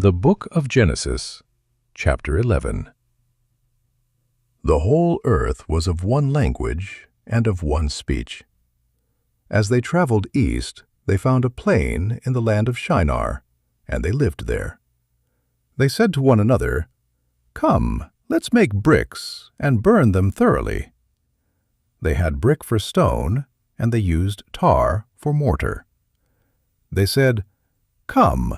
The Book of Genesis, Chapter 11. The whole earth was of one language and of one speech. As they traveled east, they found a plain in the land of Shinar, and they lived there. They said to one another, "Come, let's make bricks and burn them thoroughly." They had brick for stone, and they used tar for mortar. They said, "Come,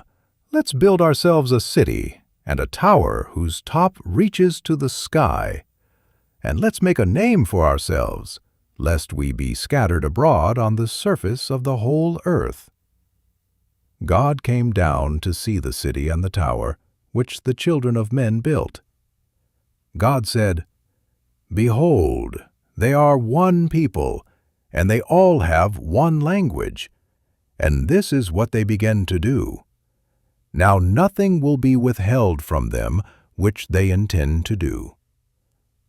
let's build ourselves a city and a tower whose top reaches to the sky. And let's make a name for ourselves, lest we be scattered abroad on the surface of the whole earth." God came down to see the city and the tower, which the children of men built. God said, "Behold, they are one people, and they all have one language, and this is what they begin to do. Now nothing will be withheld from them which they intend to do.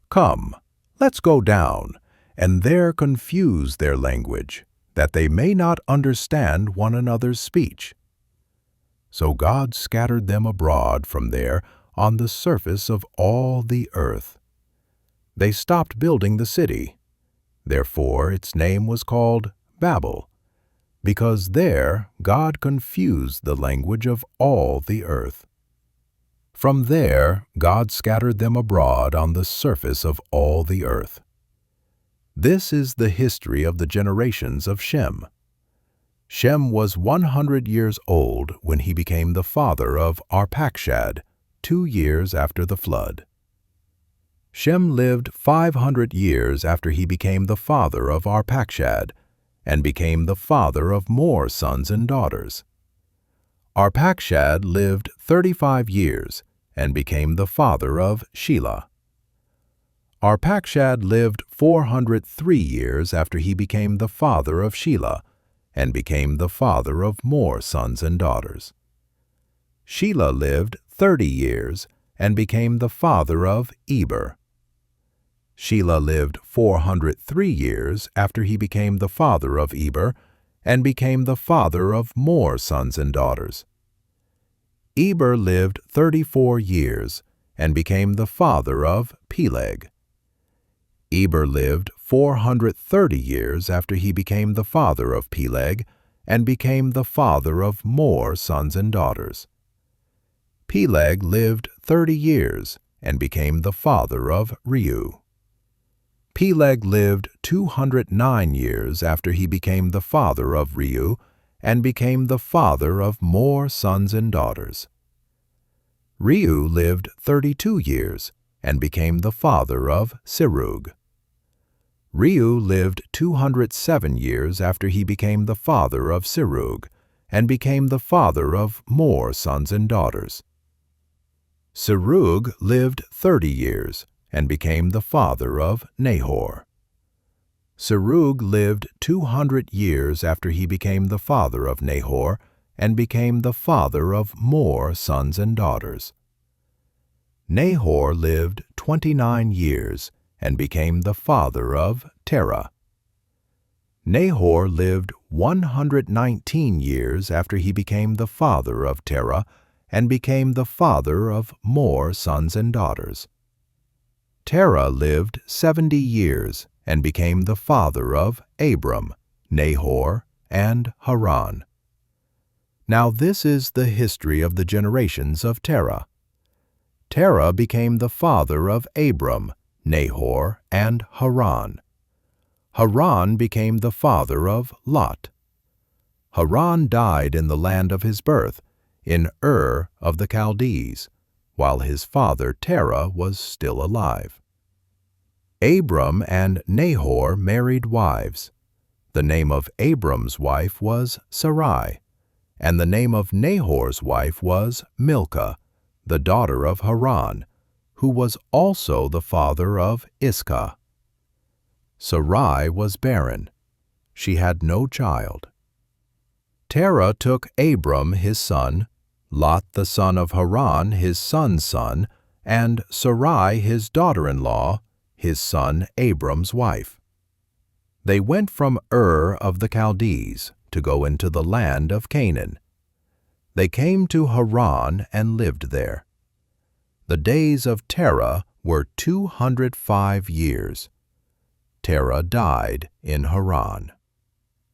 Come, let's go down, and there confuse their language, that they may not understand one another's speech." So God scattered them abroad from there on the surface of all the earth. They stopped building the city. Therefore its name was called Babel, because there God confused the language of all the earth. From there God scattered them abroad on the surface of all the earth. This is the history of the generations of Shem. Shem was 100 years old when he became the father of Arpachshad, 2 years after the flood. Shem lived 500 years after he became the father of Arpachshad, and became the father of more sons and daughters. Arpachshad lived 35 years, and became the father of Shelah. Arpachshad lived 403 years after he became the father of Shelah, and became the father of more sons and daughters. Shelah lived 30 years, and became the father of Eber. Shelah lived 403 years after he became the father of Eber, and became the father of more sons and daughters. Eber lived 34 years, and became the father of Peleg. Eber lived 430 years after he became the father of Peleg, and became the father of more sons and daughters. Peleg lived 30 years, and became the father of Reu. Peleg lived 209 years after he became the father of Reu, and became the father of more sons and daughters. Reu lived 32 years, and became the father of Serug. Reu lived 207 years after he became the father of Serug, and became the father of more sons and daughters. Serug lived 30 years, and became the father of Nahor. Serug lived 200 years after he became the father of Nahor, and became the father of more sons and daughters. Nahor lived 29 years, and became the father of Terah. Nahor lived 119 years after he became the father of Terah, and became the father of more sons and daughters. Terah lived 70 years, and became the father of Abram, Nahor, and Haran. Now this is the history of the generations of Terah. Terah became the father of Abram, Nahor, and Haran. Haran became the father of Lot. Haran died in the land of his birth, in Ur of the Chaldees, while his father Terah was still alive. Abram and Nahor married wives. The name of Abram's wife was Sarai, and the name of Nahor's wife was Milcah, the daughter of Haran, who was also the father of Iscah. Sarai was barren. She had no child. Terah took Abram his son, Lot the son of Haran his son's son, and Sarai his daughter-in-law, his son Abram's wife. They went from Ur of the Chaldees to go into the land of Canaan. They came to Haran and lived there. The days of Terah were 205 years. Terah died in Haran.